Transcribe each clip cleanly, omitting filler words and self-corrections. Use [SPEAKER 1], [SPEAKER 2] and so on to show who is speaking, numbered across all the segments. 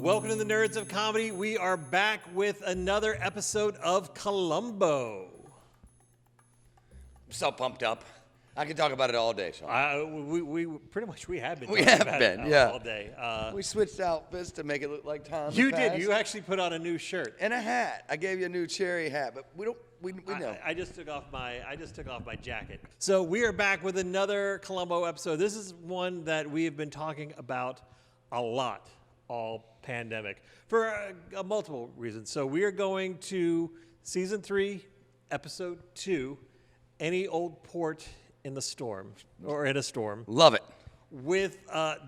[SPEAKER 1] Welcome to the Nerds of Comedy. We are back with another episode of Columbo.
[SPEAKER 2] I'm so pumped up. I can talk about it all day, Sean.
[SPEAKER 1] We pretty much have been.
[SPEAKER 2] We
[SPEAKER 1] talking
[SPEAKER 2] have
[SPEAKER 1] about
[SPEAKER 2] been,
[SPEAKER 1] it
[SPEAKER 2] yeah.
[SPEAKER 1] all day.
[SPEAKER 2] We switched outfits to make it look like time.
[SPEAKER 1] You did. You actually put on a new shirt
[SPEAKER 2] and a hat. I gave you a new cherry hat, but we don't. We know.
[SPEAKER 1] I just took off my jacket. So we are back with another Columbo episode. This is one that we have been talking about a lot all pandemic for multiple reasons. So we are going to season 3, episode 2, Any Old Port in the Storm, or in a Storm.
[SPEAKER 2] Love it.
[SPEAKER 1] With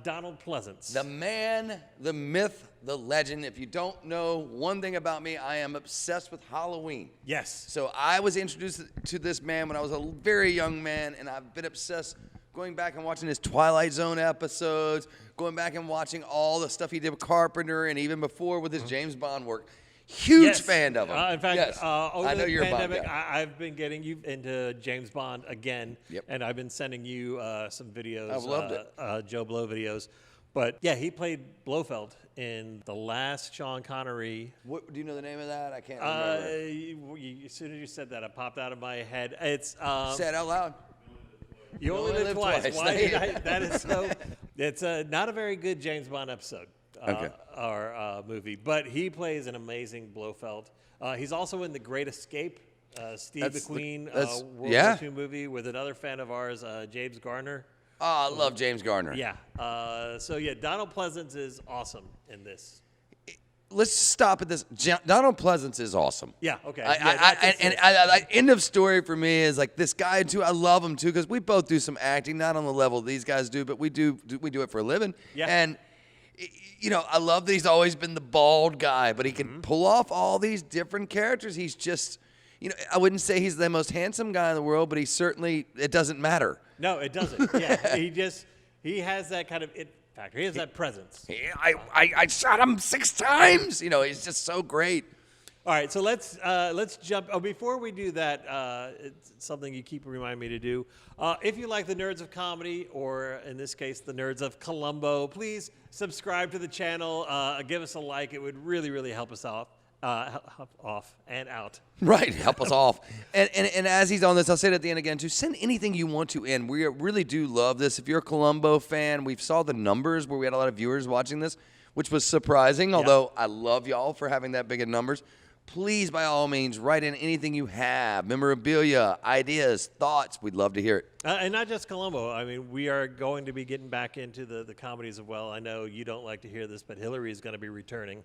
[SPEAKER 1] Donald Pleasence.
[SPEAKER 2] The man, the myth, the legend. If you don't know one thing about me, I am obsessed with Halloween.
[SPEAKER 1] Yes.
[SPEAKER 2] So I was introduced to this man when I was a very young man, and I've been obsessed going back and watching his Twilight Zone episodes, going back and watching all the stuff he did with Carpenter, and even before with his James Bond work. Huge fan of him.
[SPEAKER 1] In fact,
[SPEAKER 2] yes.
[SPEAKER 1] over
[SPEAKER 2] I know
[SPEAKER 1] the
[SPEAKER 2] you're
[SPEAKER 1] pandemic,
[SPEAKER 2] a Bond guy.
[SPEAKER 1] I've been getting you into James Bond again,
[SPEAKER 2] Yep.
[SPEAKER 1] and I've been sending you some videos.
[SPEAKER 2] I've loved it.
[SPEAKER 1] Joe Blow videos. But yeah, he played Blofeld in the last Sean Connery.
[SPEAKER 2] What, do you know the name of that? I can't remember.
[SPEAKER 1] As soon as you said that, it popped out of my head. It's
[SPEAKER 2] Say it out loud.
[SPEAKER 1] You Only Live Twice. Why
[SPEAKER 2] Thank
[SPEAKER 1] did I? That is so. It's not a very good James Bond episode. Or movie, but he plays an amazing Blofeld. He's also in The Great Escape, Steve McQueen World War II movie with another fan of ours, James Garner.
[SPEAKER 2] Oh, I love James Garner.
[SPEAKER 1] Yeah. Donald Pleasence is awesome in this.
[SPEAKER 2] Let's stop at this. Donald Pleasence is awesome.
[SPEAKER 1] Yeah. Okay.
[SPEAKER 2] End of story for me is like this guy too. I love him too because we both do some acting, not on the level these guys do, but we do it for a living.
[SPEAKER 1] Yeah.
[SPEAKER 2] And I love that he's always been the bald guy, but he can pull off all these different characters. He's just, I wouldn't say he's the most handsome guy in the world, but he certainly, it doesn't matter.
[SPEAKER 1] No, it doesn't. Yeah, he has that kind of it factor. He has that presence.
[SPEAKER 2] I shot him 6 times. He's just so great.
[SPEAKER 1] All right, so let's jump. Oh, before we do that, it's something you keep reminding me to do. If you like the Nerds of Comedy, or in this case, the Nerds of Columbo, please subscribe to the channel. Give us a like. It would really, really help us off and out.
[SPEAKER 2] Right, help us off. And as he's on this, I'll say it at the end again, too. Send anything you want to in. We really do love this. If you're a Columbo fan, we saw the numbers where we had a lot of viewers watching this, which was surprising, although I love y'all for having that big of numbers. Please, by all means, write in anything you have, memorabilia, ideas, thoughts. We'd love to hear it.
[SPEAKER 1] And not just Columbo. I mean, we are going to be getting back into the comedies as well. I know you don't like to hear this, but Hillary is going to be returning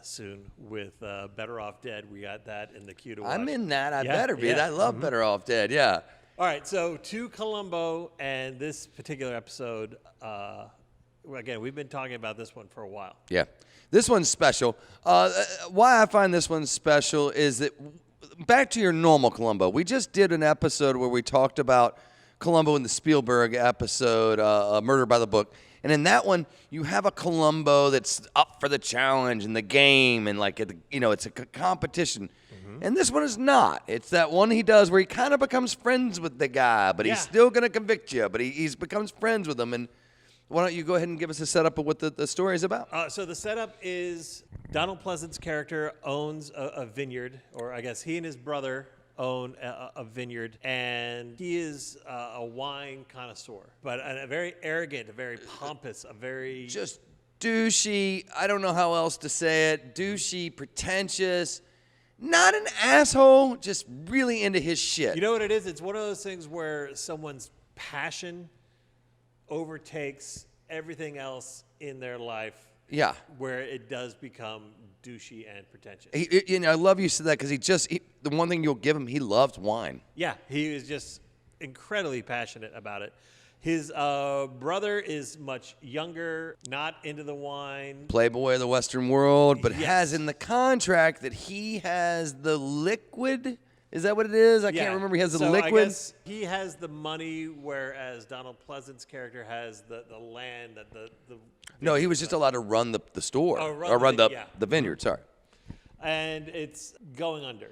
[SPEAKER 1] soon with Better Off Dead. We got that in the queue to watch.
[SPEAKER 2] I'm in that. I better be. I love Better Off Dead, yeah.
[SPEAKER 1] All right, so to Columbo and this particular episode, again, we've been talking about this one for a while.
[SPEAKER 2] Yeah. This one's special. Why I find this one special is that, back to your normal Columbo, we just did an episode where we talked about Columbo in the Spielberg episode, Murder by the Book. And in that one, you have a Columbo that's up for the challenge and the game, and it's a competition. And this one is not. It's that one he does where he kind of becomes friends with the guy, but he's still going to convict you, but he becomes friends with him. And why don't you go ahead and give us a setup of what the story is about?
[SPEAKER 1] So the setup is Donald Pleasence's character owns a vineyard, or I guess he and his brother own a vineyard, and he is a wine connoisseur, but a very arrogant, a very pompous, a very...
[SPEAKER 2] Just douchey, I don't know how else to say it, douchey, pretentious, not an asshole, just really into his shit.
[SPEAKER 1] You know what it is? It's one of those things where someone's passion overtakes everything else in their life.
[SPEAKER 2] Yeah.
[SPEAKER 1] Where it does become douchey and pretentious.
[SPEAKER 2] I love you said that because the one thing you'll give him, he loves wine.
[SPEAKER 1] Yeah, he is just incredibly passionate about it. His brother is much younger, not into the wine.
[SPEAKER 2] Playboy of the Western world, but has in the contract that he has the liquid. Is that what it is? I can't remember. He has the liquid.
[SPEAKER 1] I guess he has the money, whereas Donald Pleasence's character has the land that the
[SPEAKER 2] No, he was just allowed to run the store or run the vineyard. Sorry.
[SPEAKER 1] And it's going under.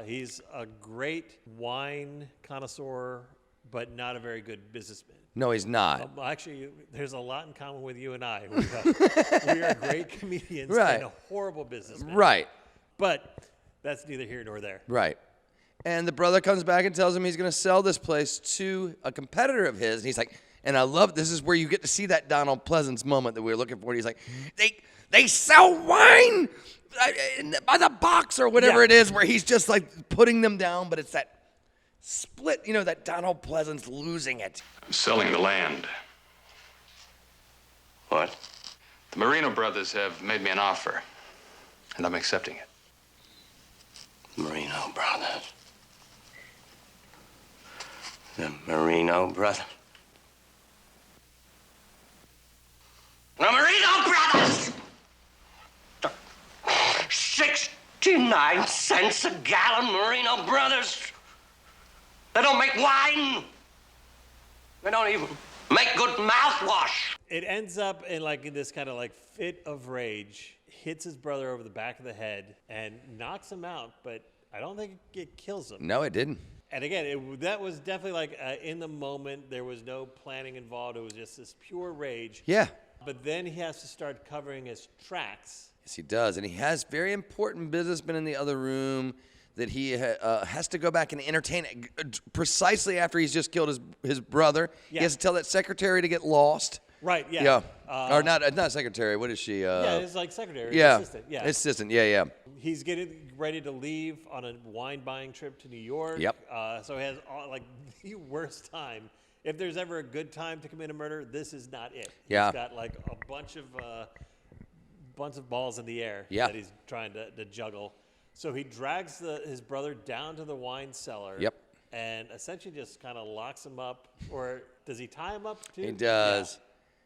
[SPEAKER 1] He's a great wine connoisseur, but not a very good businessman.
[SPEAKER 2] No, he's not.
[SPEAKER 1] Well, actually, there's a lot in common with you and I. We are great comedians
[SPEAKER 2] Right.
[SPEAKER 1] and horrible businessmen.
[SPEAKER 2] Right.
[SPEAKER 1] But that's neither here nor there.
[SPEAKER 2] Right. And the brother comes back and tells him he's going to sell this place to a competitor of his. And he's like, and I love, this is where you get to see that Donald Pleasance moment that we were looking for. He's like, they sell wine by the box or whatever it is, where he's just like putting them down, but it's that split, that Donald Pleasance losing it.
[SPEAKER 3] I'm selling the land.
[SPEAKER 4] What?
[SPEAKER 3] The Marino brothers have made me an offer, and I'm accepting it.
[SPEAKER 4] Marino brothers. The Marino brothers. The Marino brothers! 69 cents a gallon, Marino brothers. They don't make wine. They don't even make good mouthwash.
[SPEAKER 1] It ends up in this kind of fit of rage, hits his brother over the back of the head and knocks him out, but I don't think it kills him.
[SPEAKER 2] No, it didn't.
[SPEAKER 1] And again, that was definitely in the moment. There was no planning involved. It was just this pure rage.
[SPEAKER 2] Yeah.
[SPEAKER 1] But then he has to start covering his tracks.
[SPEAKER 2] Yes, he does. And he has very important businessmen in the other room that he has to go back and entertain precisely after he's just killed his brother.
[SPEAKER 1] Yeah.
[SPEAKER 2] He has to tell that secretary to get lost.
[SPEAKER 1] Right, yeah.
[SPEAKER 2] Yeah. Or not secretary. What is she?
[SPEAKER 1] Yeah, it's secretary.
[SPEAKER 2] Yeah.
[SPEAKER 1] Assistant. Yeah.
[SPEAKER 2] Assistant. Yeah.
[SPEAKER 1] He's getting ready to leave on a wine buying trip to New York.
[SPEAKER 2] Yep.
[SPEAKER 1] So he has the worst time. If there's ever a good time to commit a murder, this is not it.
[SPEAKER 2] Yeah.
[SPEAKER 1] He's got a bunch of balls in the air that he's trying to juggle. So he drags his brother down to the wine cellar.
[SPEAKER 2] Yep.
[SPEAKER 1] And essentially just kind of locks him up. Or does he tie him up too?
[SPEAKER 2] He does.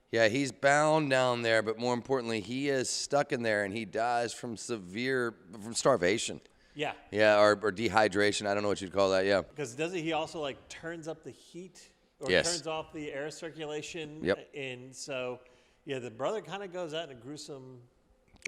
[SPEAKER 2] Yeah, he's bound down there, but more importantly, he is stuck in there and he dies from starvation.
[SPEAKER 1] Yeah.
[SPEAKER 2] Yeah, or dehydration. I don't know what you'd call that. Yeah.
[SPEAKER 1] Because doesn't he also turns up the heat or
[SPEAKER 2] Yes.
[SPEAKER 1] turns off the air circulation?
[SPEAKER 2] Yep.
[SPEAKER 1] And so, the brother kind of goes out in a gruesome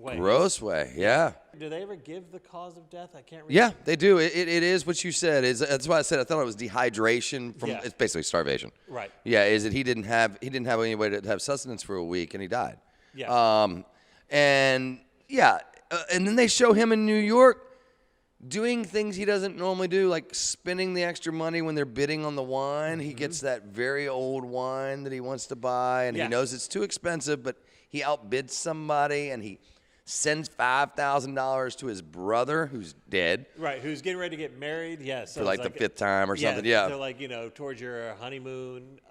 [SPEAKER 1] way.
[SPEAKER 2] Gross way. Yeah.
[SPEAKER 1] Do they ever give the cause of death? I can't remember.
[SPEAKER 2] Yeah, they do. It is what you said. That's why I said I thought it was dehydration from.
[SPEAKER 1] Yeah.
[SPEAKER 2] It's basically starvation.
[SPEAKER 1] Right.
[SPEAKER 2] Yeah. Is that he didn't have any way to have sustenance for a week and he died.
[SPEAKER 1] Yeah.
[SPEAKER 2] And then they show him in New York doing things he doesn't normally do, like spending the extra money when they're bidding on the wine. He gets that very old wine that he wants to buy, and he knows it's too expensive, but he outbids somebody, and he sends $5,000 to his brother who's dead.
[SPEAKER 1] Right, who's getting ready to get married. Yeah, so
[SPEAKER 2] For
[SPEAKER 1] it's
[SPEAKER 2] the fifth time or something. Yeah.
[SPEAKER 1] So towards your honeymoon,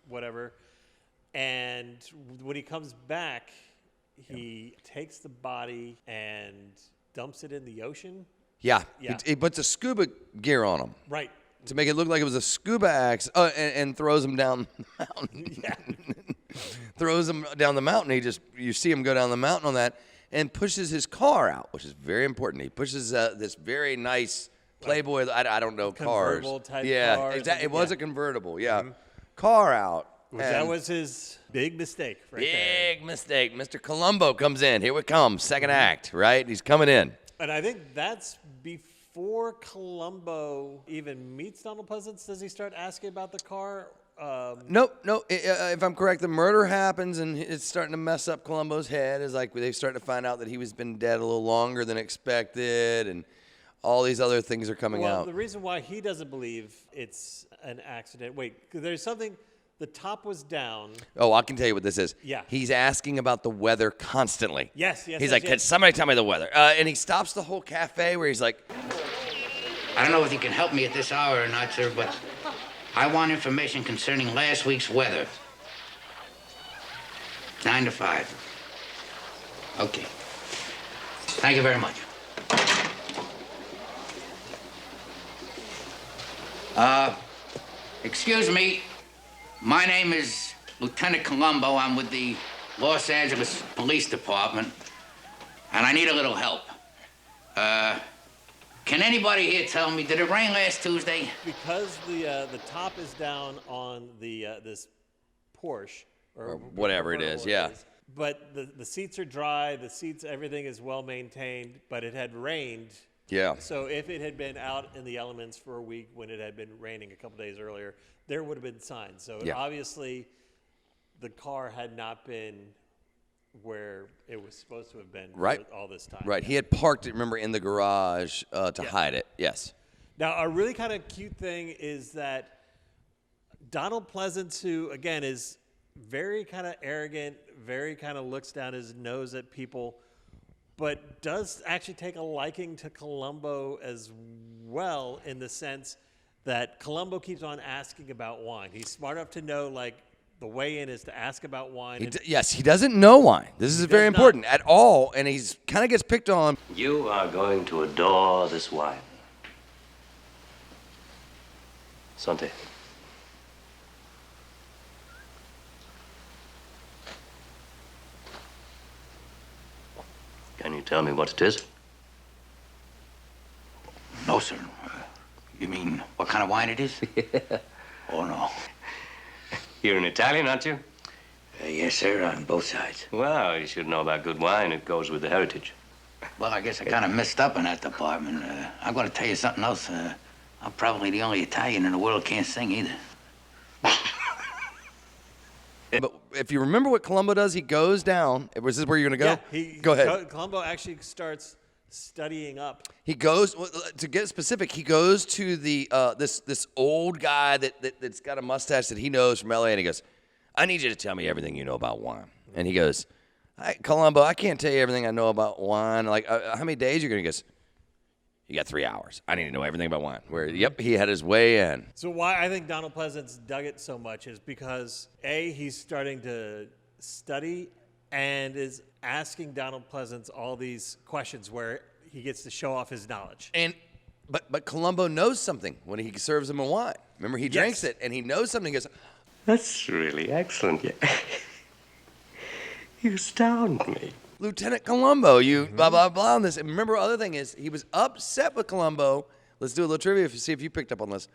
[SPEAKER 1] whatever. And when he comes back, he takes the body and dumps it in the ocean.
[SPEAKER 2] Yeah.
[SPEAKER 1] Yeah.
[SPEAKER 2] He puts a scuba gear on him.
[SPEAKER 1] Right.
[SPEAKER 2] To make it look like it was a scuba accident, and throws him down the mountain.
[SPEAKER 1] Yeah.
[SPEAKER 2] Throws him down the mountain. You see him go down the mountain on that, and pushes his car out, which is very important. He pushes this very nice Playboy. I don't know cars.
[SPEAKER 1] Convertible type
[SPEAKER 2] yeah,
[SPEAKER 1] car or
[SPEAKER 2] exactly. It
[SPEAKER 1] something,
[SPEAKER 2] was
[SPEAKER 1] yeah.
[SPEAKER 2] a convertible. Yeah, car out.
[SPEAKER 1] That was his big mistake. Right there.
[SPEAKER 2] Big mistake. Mr. Columbo comes in. Here we come. Second act. Right. He's coming in.
[SPEAKER 1] And I think that's before Columbo even meets Donald Pleasance. Does he start asking about the car?
[SPEAKER 2] No. If I'm correct, the murder happens, and it's starting to mess up Columbo's head. Is they start to find out that he was been dead a little longer than expected, and all these other things are coming out.
[SPEAKER 1] The reason why he doesn't believe it's an accident. Wait, there's something. The top was down.
[SPEAKER 2] Oh, I can tell you what this is.
[SPEAKER 1] Yeah.
[SPEAKER 2] He's asking about the weather constantly.
[SPEAKER 1] Yes.
[SPEAKER 2] He's like, can somebody tell me the weather? And he stops the whole cafe where he's like,
[SPEAKER 5] I don't know if you can help me at this hour or not, sir, but I want information concerning last week's weather. 9 to 5. Okay. Thank you very much. Excuse me. My name is Lieutenant Columbo. I'm with the Los Angeles Police Department, and I need a little help. Can anybody here tell me, did it rain last Tuesday?
[SPEAKER 1] Because the top is down on the this Porsche or
[SPEAKER 2] whatever it is, yeah.
[SPEAKER 1] But the seats are dry. The seats, everything is well maintained. But it had rained
[SPEAKER 2] Yeah.
[SPEAKER 1] So if it had been out in the elements for a week when it had been raining a couple days earlier, there would have been signs. So
[SPEAKER 2] Yeah.
[SPEAKER 1] obviously the car had not been where it was supposed to have been
[SPEAKER 2] Right.
[SPEAKER 1] for all this time.
[SPEAKER 2] Right. He had parked it, remember, in the garage to hide it. Yes.
[SPEAKER 1] Now, a really kind of cute thing is that Donald Pleasance, who, again, is very kind of arrogant, very kind of looks down his nose at people, but does actually take a liking to Columbo as well, in the sense that Columbo keeps on asking about wine. He's smart enough to know, like, the way in is to ask about wine.
[SPEAKER 2] Yes, he doesn't know wine. This is very
[SPEAKER 1] does not.
[SPEAKER 2] important at all, and he's kind of gets picked on.
[SPEAKER 4] You are going to adore this wine. Santé. Can you tell me what it is?
[SPEAKER 5] No, sir. You mean what kind of wine it is? Oh, no.
[SPEAKER 4] You're an Italian, aren't you?
[SPEAKER 5] Yes, sir, on both sides.
[SPEAKER 4] Well, you should know about good wine. It goes with the heritage.
[SPEAKER 5] Well, I guess I kind of messed up in that department. I'm going to tell you something else. I'm probably the only Italian in the world who can't sing either.
[SPEAKER 2] But if you remember what Columbo does, he goes down. Was this where you're going to go?
[SPEAKER 1] Yeah,
[SPEAKER 2] Go ahead.
[SPEAKER 1] Columbo actually starts studying up.
[SPEAKER 2] He goes, to get specific, he goes to the this old guy that's got a mustache that he knows from L.A., and he goes, I need you to tell me everything you know about wine. And he goes, Columbo, I can't tell you everything I know about wine. Like, how many days are you going to? He goes, you got 3 hours. I need to know everything about wine. Where, yep, he had his way in.
[SPEAKER 1] So why I think Donald Pleasance dug it so much is because, A, he's starting to study and is asking Donald Pleasance all these questions where he gets to show off his knowledge.
[SPEAKER 2] And but Columbo knows something when he serves him a wine. Remember, he drinks
[SPEAKER 1] Yes.
[SPEAKER 2] it, and he knows something. He goes,
[SPEAKER 4] That's really excellent. You astound me.
[SPEAKER 2] Lieutenant Columbo, you blah, blah, blah on this. And remember, other thing is, he was upset with Columbo. Let's do a little trivia to see if you picked up on this.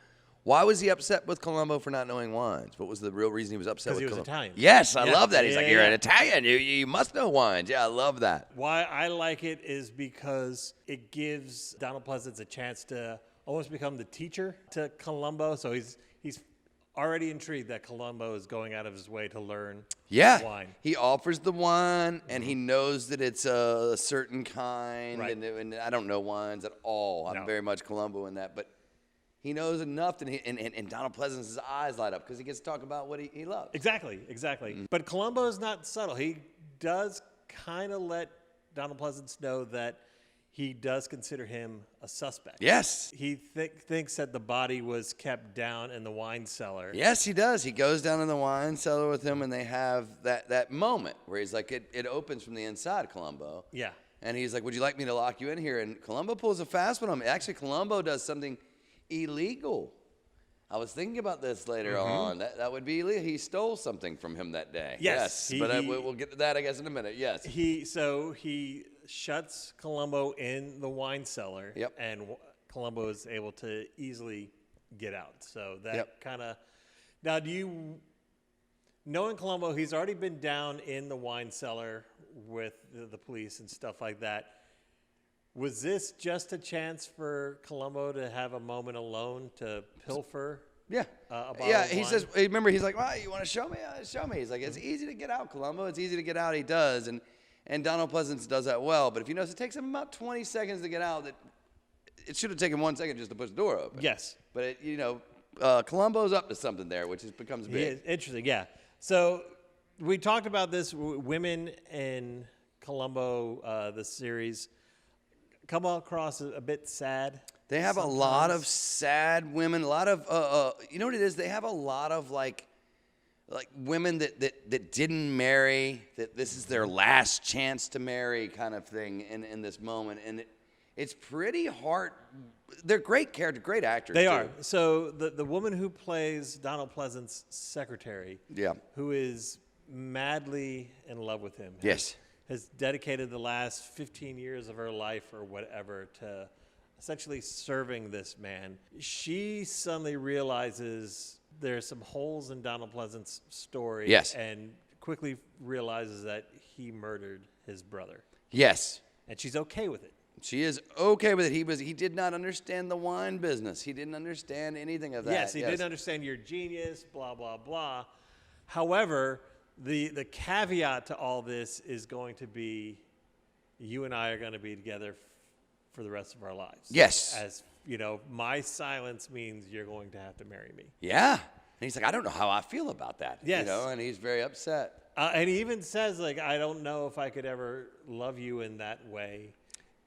[SPEAKER 2] Why was he upset with Columbo for not knowing wines? What was the real reason he was upset with
[SPEAKER 1] 'Cause he was
[SPEAKER 2] Columbo?
[SPEAKER 1] Italian.
[SPEAKER 2] Yes, I
[SPEAKER 1] Yeah.
[SPEAKER 2] love that. He's
[SPEAKER 1] Yeah,
[SPEAKER 2] like, you're
[SPEAKER 1] yeah.
[SPEAKER 2] an Italian. You must know wines. Yeah, I love that.
[SPEAKER 1] Why I like it is because it gives Donald Pleasance a chance to almost become the teacher to Columbo. So he's already intrigued that Columbo is going out of his way to learn
[SPEAKER 2] Yeah.
[SPEAKER 1] wine.
[SPEAKER 2] He offers the wine, and he knows that it's a certain kind.
[SPEAKER 1] Right.
[SPEAKER 2] And I don't know wines at all. I'm
[SPEAKER 1] No.
[SPEAKER 2] very much Columbo in that. But he knows enough, and Donald Pleasance's eyes light up because he gets to talk about what he loves.
[SPEAKER 1] Exactly. But Columbo is not subtle. He does kind of let Donald Pleasance know that he does consider him a suspect.
[SPEAKER 2] Yes.
[SPEAKER 1] He thinks that the body was kept down in the wine cellar.
[SPEAKER 2] Yes, he does. He goes down in the wine cellar with him, and they have that moment where he's like, it opens from the inside, Columbo.
[SPEAKER 1] Yeah.
[SPEAKER 2] And he's like, would you like me to lock you in here? And Columbo pulls a fast one on him. Actually, Columbo does something illegal. I was thinking about this later on. That would be illegal. He stole something from him that day.
[SPEAKER 1] Yes.
[SPEAKER 2] We'll get to that, I guess, in a minute. Yes.
[SPEAKER 1] He shuts Columbo in the wine cellar.
[SPEAKER 2] Yep.
[SPEAKER 1] And Columbo is able to easily get out. So that
[SPEAKER 2] Yep.
[SPEAKER 1] kind of. Now, knowing Columbo, he's already been down in the wine cellar with the police and stuff like that. Was this just a chance for Columbo to have a moment alone to pilfer?
[SPEAKER 2] Yeah.
[SPEAKER 1] A bottle
[SPEAKER 2] Yeah,
[SPEAKER 1] of
[SPEAKER 2] he
[SPEAKER 1] wine?
[SPEAKER 2] says, remember, he's like, well, you want to show me? Show me. He's like, it's easy to get out, Columbo. It's easy to get out. He does. And Donald Pleasance does that well. But if you notice, it takes him about 20 seconds to get out. It should have taken 1 second just to push the door open.
[SPEAKER 1] Yes.
[SPEAKER 2] But, Columbo's up to something there, which becomes big.
[SPEAKER 1] Yeah, interesting, yeah. So we talked about this. Women in Columbo, the series, come across a bit sad.
[SPEAKER 2] They have a lot of sad women, a lot of, you know what it is? They have a lot of, like women that didn't marry, that this is their last chance to marry kind of thing in this moment. And it's pretty hard. They're great characters, great actors.
[SPEAKER 1] They
[SPEAKER 2] too.
[SPEAKER 1] are. So the woman who plays Donald Pleasance's secretary,
[SPEAKER 2] Yeah.
[SPEAKER 1] who is madly in love with him,
[SPEAKER 2] Yes.
[SPEAKER 1] has dedicated the last 15 years of her life or whatever to essentially serving this man. She suddenly realizes there's some holes in Donald Pleasance's story.
[SPEAKER 2] Yes.
[SPEAKER 1] And quickly realizes that he murdered his brother.
[SPEAKER 2] Yes.
[SPEAKER 1] And she's okay with it.
[SPEAKER 2] She is okay with it. He did not understand the wine business. He didn't understand anything of that.
[SPEAKER 1] Yes, he didn't understand your genius, blah, blah, blah. However, the caveat to all this is going to be you and I are going to be together for the rest of our lives.
[SPEAKER 2] Yes.
[SPEAKER 1] As, you know, my silence means you're going to have to marry me.
[SPEAKER 2] Yeah. And he's like, I don't know how I feel about that.
[SPEAKER 1] Yes.
[SPEAKER 2] You know, and he's very upset.
[SPEAKER 1] And he even says, like, I don't know if I could ever love you in that way.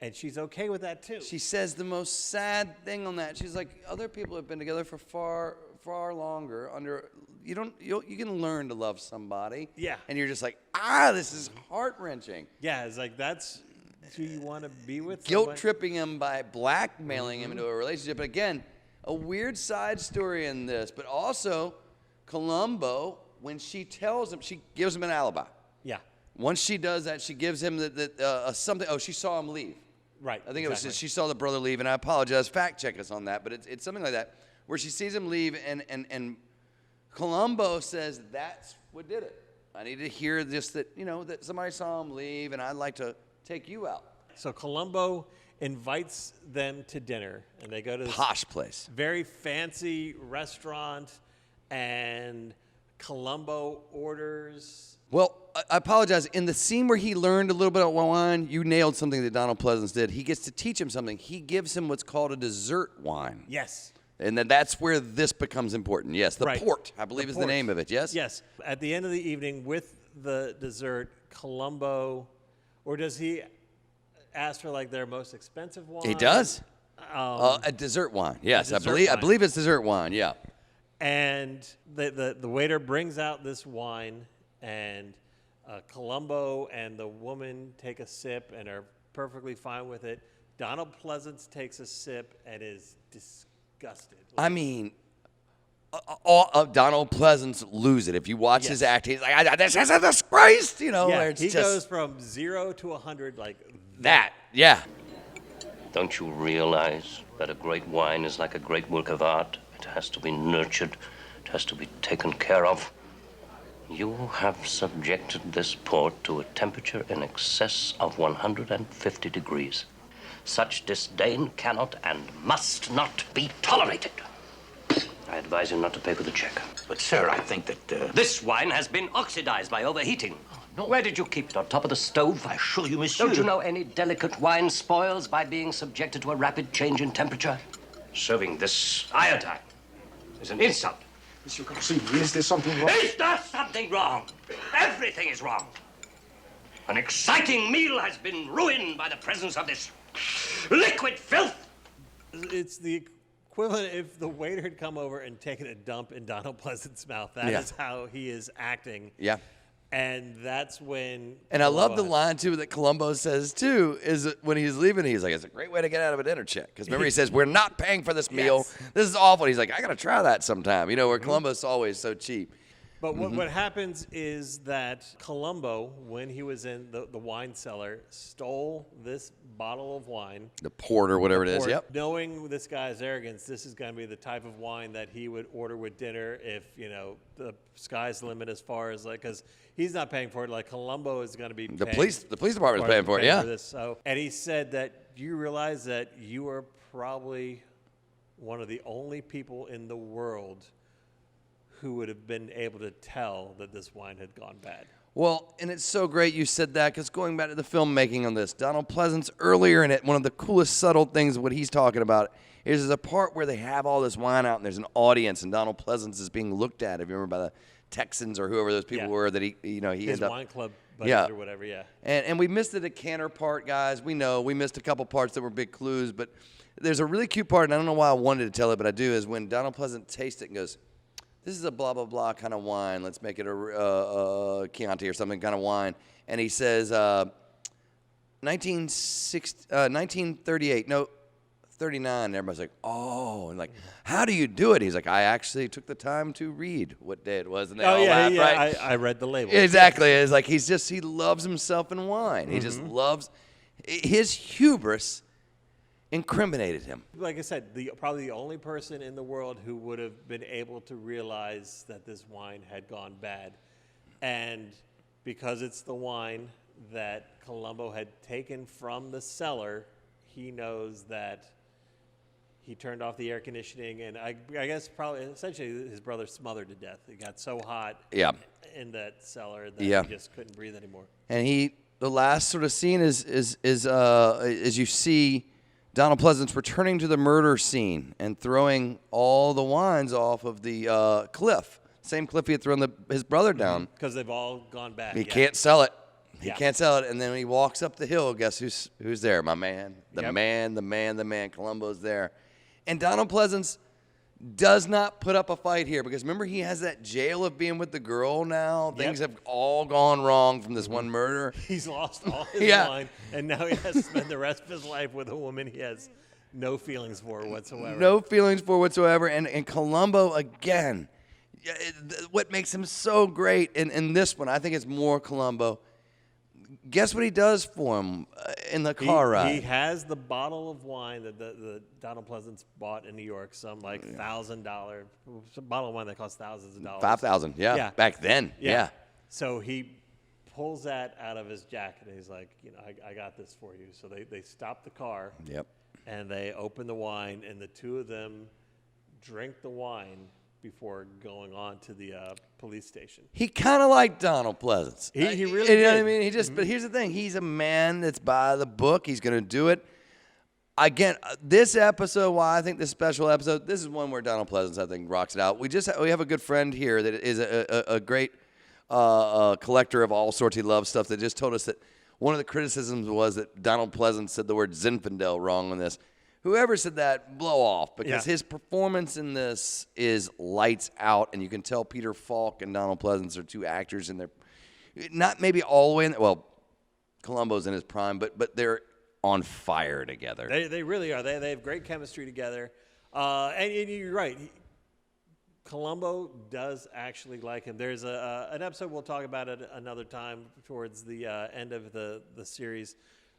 [SPEAKER 1] And she's okay with that, too.
[SPEAKER 2] She says the most sad thing on that. She's like, other people have been together for far longer. You can learn to love somebody.
[SPEAKER 1] Yeah.
[SPEAKER 2] And you're just like, this is heart-wrenching.
[SPEAKER 1] Yeah, it's like, that's who you want to be with.
[SPEAKER 2] Guilt-tripping him by blackmailing him into a relationship. But again, a weird side story in this. But also, Columbo, when she tells him, she gives him an alibi.
[SPEAKER 1] Yeah.
[SPEAKER 2] Once she does that, she gives him something. Oh, she saw him leave.
[SPEAKER 1] Right.
[SPEAKER 2] I think it was she saw the brother leave, and I apologize. Fact check us on that, but it's something like that, where she sees him leave, and Columbo says that's what did it. I need to hear this that that somebody saw him leave, and I'd like to take you out.
[SPEAKER 1] So Columbo invites them to dinner, and they go to this
[SPEAKER 2] Posh place,
[SPEAKER 1] very fancy restaurant, and Columbo orders.
[SPEAKER 2] Well, I apologize. In the scene where he learned a little bit of wine, you nailed something that Donald Pleasance did. He gets to teach him something. He gives him what's called a dessert wine.
[SPEAKER 1] Yes.
[SPEAKER 2] And then that's where this becomes important. Yes, the
[SPEAKER 1] Right.
[SPEAKER 2] port, I believe, is the name of it. Yes?
[SPEAKER 1] Yes. At the end of the evening, with the dessert, Columbo, or does he ask for like their most expensive wine?
[SPEAKER 2] He does. A dessert wine. Yes,
[SPEAKER 1] dessert
[SPEAKER 2] I
[SPEAKER 1] wine.
[SPEAKER 2] believe it's dessert wine. Yeah.
[SPEAKER 1] And the waiter brings out this wine, and Columbo and the woman take a sip and are perfectly fine with it. Donald Pleasance takes a sip and is disgusted.
[SPEAKER 2] I mean, Donald Pleasance lose it. If you watch his act, he's like, "This is a disgrace,"
[SPEAKER 1] Yeah,
[SPEAKER 2] where it's
[SPEAKER 1] he
[SPEAKER 2] just
[SPEAKER 1] goes from 0 to 100 like
[SPEAKER 2] that. Yeah.
[SPEAKER 4] Don't you realize that a great wine is like a great work of art? It has to be nurtured. It has to be taken care of. You have subjected this port to a temperature in excess of 150 degrees. Such disdain cannot and must not be tolerated. I advise you not to pay for the check.
[SPEAKER 5] But, sir, I think that,
[SPEAKER 4] This wine has been oxidized by overheating. No. Where did you keep it? On top of the stove?
[SPEAKER 5] I assure you, monsieur.
[SPEAKER 4] Don't you know any delicate wine spoils by being subjected to a rapid change in temperature? Serving this iodine is an insult.
[SPEAKER 5] Monsieur Consigliere, is there something wrong?
[SPEAKER 4] Is there something wrong? Everything is wrong. An exciting meal has been ruined by the presence of this liquid filth.
[SPEAKER 1] It's the equivalent if the waiter had come over and taken a dump in Donald Pleasance's mouth. That is how he is acting.
[SPEAKER 2] Yeah.
[SPEAKER 1] And that's when.
[SPEAKER 2] And I love the line, too, that Columbo says, too, is that when he's leaving, he's like, it's a great way to get out of a dinner check. Because remember, he says, we're not paying for this meal.
[SPEAKER 1] Yes.
[SPEAKER 2] This is awful. He's like, I got to try that sometime. Where Columbo's always so cheap.
[SPEAKER 1] But what happens is that Columbo, when he was in the wine cellar, stole this bottle of wine.
[SPEAKER 2] The port or whatever it is,
[SPEAKER 1] Or,
[SPEAKER 2] yep.
[SPEAKER 1] knowing this guy's arrogance, this is going to be the type of wine that he would order with dinner if, the sky's the limit as far as, because he's not paying for it. Like, Columbo is going to be
[SPEAKER 2] The
[SPEAKER 1] paying.
[SPEAKER 2] police department is paying for it, yeah.
[SPEAKER 1] This. So, and he said that, do you realize that you are probably one of the only people in the world who would have been able to tell that this wine had gone bad?
[SPEAKER 2] Well, and it's so great you said that, because going back to the filmmaking on this, Donald Pleasance earlier in it, one of the coolest subtle things of what he's talking about is there's a part where they have all this wine out and there's an audience and Donald Pleasance is being looked at, if you remember, by the Texans or whoever those people were that he
[SPEAKER 1] His
[SPEAKER 2] ended up.
[SPEAKER 1] wine club buddies or whatever, yeah.
[SPEAKER 2] And we missed the decanter part, guys. We know we missed a couple parts that were big clues, but there's a really cute part, and I don't know why I wanted to tell it, but I do, is when Donald Pleasance tastes it and goes, this is a blah, blah, blah kind of wine. Let's make it a Chianti or something kind of wine. And he says, 1938, no, 39. And everybody's like, oh. And like, how do you do it? He's like, I actually took the time to read what day it was. And they all laugh, right?
[SPEAKER 1] I read the label.
[SPEAKER 2] Exactly. It's like he loves himself in wine. He just loves, his hubris incriminated him.
[SPEAKER 1] Like I said, probably the only person in the world who would have been able to realize that this wine had gone bad. And because it's the wine that Columbo had taken from the cellar, he knows that he turned off the air conditioning, and I guess probably essentially his brother smothered to death. It got so hot in that cellar that he just couldn't breathe anymore.
[SPEAKER 2] And the last sort of scene is you see Donald Pleasance returning to the murder scene and throwing all the wines off of the cliff. Same cliff he had thrown his brother down.
[SPEAKER 1] Because they've all gone back.
[SPEAKER 2] He can't sell it. He can't sell it. And then when he walks up the hill, guess who's there? My man. The man. Columbo's there. And Donald Pleasance does not put up a fight here because remember he has that jail of being with the girl now. Things have all gone wrong from this one murder.
[SPEAKER 1] He's lost all his wine, and now he has to spend the rest of his life with a woman he has no feelings for whatsoever.
[SPEAKER 2] No feelings for whatsoever. And Columbo, again, what makes him so great in this one, I think it's more Columbo. Guess what he does for him in the car ride?
[SPEAKER 1] He has the bottle of wine that the Donald Pleasance bought in New York, some like $1,000 bottle of wine that costs thousands of dollars.
[SPEAKER 2] $5,000, yeah. Back then, yeah.
[SPEAKER 1] So he pulls that out of his jacket and he's like, I got this for you. So they stop the car.
[SPEAKER 2] Yep.
[SPEAKER 1] And they open the wine, and the two of them drink the wine before going on to the police station.
[SPEAKER 2] He kind of liked Donald Pleasance.
[SPEAKER 1] He really
[SPEAKER 2] did.
[SPEAKER 1] You
[SPEAKER 2] know what I mean? But here's the thing. He's a man that's by the book. He's going to do it. Again, this episode, why I think this special episode, this is one where Donald Pleasance, I think, rocks it out. We have a good friend here that is a great collector of all sorts. He loves stuff that just told us that one of the criticisms was that Donald Pleasance said the word Zinfandel wrong on this. Whoever said that, blow off, because his performance in this is lights out, and you can tell Peter Falk and Donald Pleasance are two actors, and they're not maybe all the way in. Well, Columbo's in his prime, but they're on fire together.
[SPEAKER 1] They really are. They have great chemistry together, and you're right. Columbo does actually like him. There's an episode we'll talk about it another time towards the end of the series.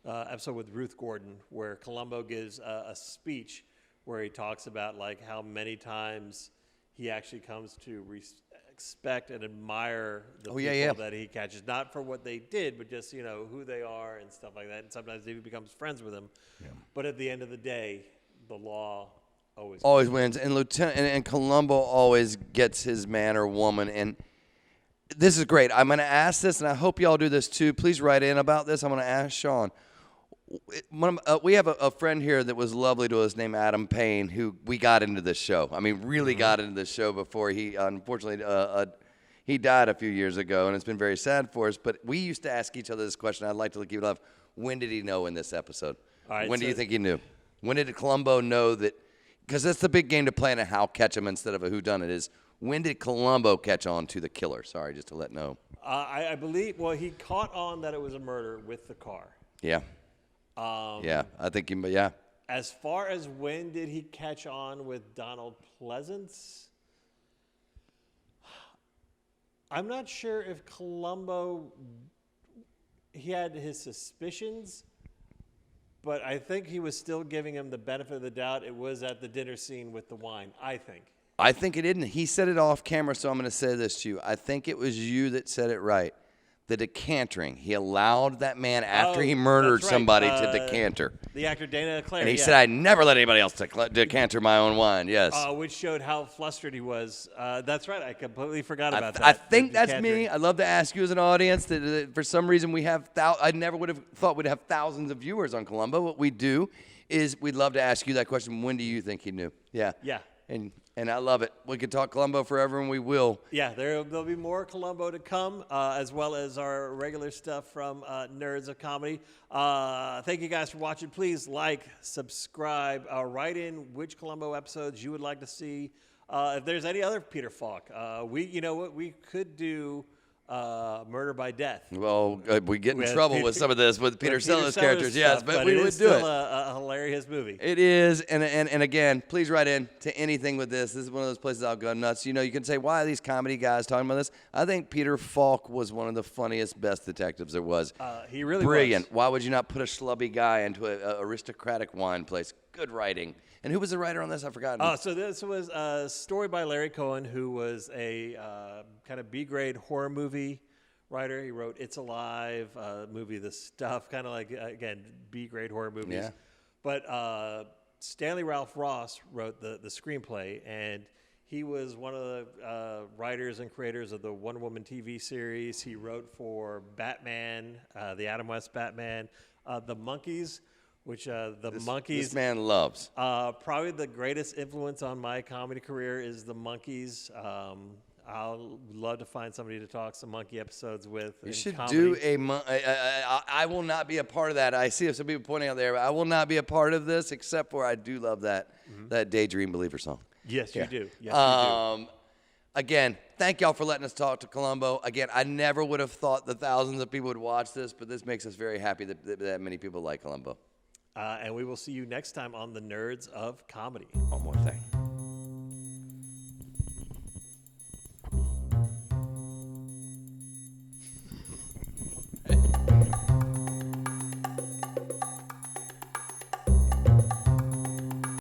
[SPEAKER 1] Episode with Ruth Gordon, where Columbo gives a speech where he talks about like how many times he actually comes to respect and admire the people that he catches, not for what they did, but just who they are and stuff like that. And sometimes he becomes friends with them. Yeah. But at the end of the day, the law always
[SPEAKER 2] wins. And and Columbo always gets his man or woman. And this is great. I'm going to ask this, and I hope y'all do this too. Please write in about this. I'm going to ask Sean. We have a friend here that was lovely to us named Adam Payne, who we got into this show. I mean, really got into this show before he, unfortunately, he died a few years ago, and it's been very sad for us. But we used to ask each other this question. I'd like to keep it up. When did he know in this episode?
[SPEAKER 1] All right,
[SPEAKER 2] when do you think he knew? When did Columbo know that? Because that's the big game to play in a how catch him instead of a whodunit is. When did Columbo catch on to the killer? Sorry, just to let know.
[SPEAKER 1] I believe, he caught on that it was a murder with the car.
[SPEAKER 2] Yeah. I think
[SPEAKER 1] As far as when did he catch on with Donald Pleasance, I'm not sure if Columbo, he had his suspicions, but I think he was still giving him the benefit of the doubt. It was at the dinner scene with the wine, I think.
[SPEAKER 2] I think it didn't. He said it off camera, so I'm going to say this to you. I think it was you that said it right. The decantering. He allowed that man after he murdered somebody to decanter.
[SPEAKER 1] The actor Dana Clare.
[SPEAKER 2] And he said, I never let anybody else decanter my own wine. Yes.
[SPEAKER 1] Which showed how flustered he was. That's right. I completely forgot about that.
[SPEAKER 2] I think that's me. I'd love to ask you as an audience that for some reason we have I never would have thought we'd have thousands of viewers on Columbo. What we do is we'd love to ask you that question. When do you think he knew? Yeah.
[SPEAKER 1] Yeah.
[SPEAKER 2] And I love it. We could talk Columbo forever, and we will.
[SPEAKER 1] Yeah, there'll be more Columbo to come, as well as our regular stuff from Nerds of Comedy. Thank you guys for watching. Please like, subscribe, write in which Columbo episodes you would like to see. If there's any other Peter Falk, we could do Murder by Death.
[SPEAKER 2] Well, we get in trouble with some of this with Peter Sellers characters, yes, but we would do it.
[SPEAKER 1] It's still a hilarious movie.
[SPEAKER 2] It is, and again, please write in to anything with this. This is one of those places I'll go nuts. You can say, why are these comedy guys talking about this? I think Peter Falk was one of the funniest, best detectives there was.
[SPEAKER 1] He really
[SPEAKER 2] brilliant.
[SPEAKER 1] was.
[SPEAKER 2] Why would you not put a schlubby guy into an aristocratic wine place? Good writing. And who was the writer on this? I've forgotten.
[SPEAKER 1] So this was a story by Larry Cohen, who was a kind of B-grade horror movie writer. He wrote It's Alive, movie The Stuff, kind of like, again, B-grade horror movies.
[SPEAKER 2] Yeah.
[SPEAKER 1] But Stanley Ralph Ross wrote the screenplay, and he was one of the writers and creators of the Wonder Woman TV series. He wrote for Batman, the Adam West Batman, The Monkees, which
[SPEAKER 2] This man loves.
[SPEAKER 1] probably the greatest influence on my comedy career is The Monkees. I'll love to find somebody to talk some monkey episodes with.
[SPEAKER 2] You should do I will not be a part of that. I see some people pointing out there. I will not be a part of this, except for I do love that Daydream Believer song.
[SPEAKER 1] Yes, you do. Yes, you do.
[SPEAKER 2] Again, thank y'all for letting us talk to Columbo. Again, I never would have thought that thousands of people would watch this, but this makes us very happy that many people like Columbo.
[SPEAKER 1] And we will see you next time on the Nerds of Comedy.
[SPEAKER 2] One more thing.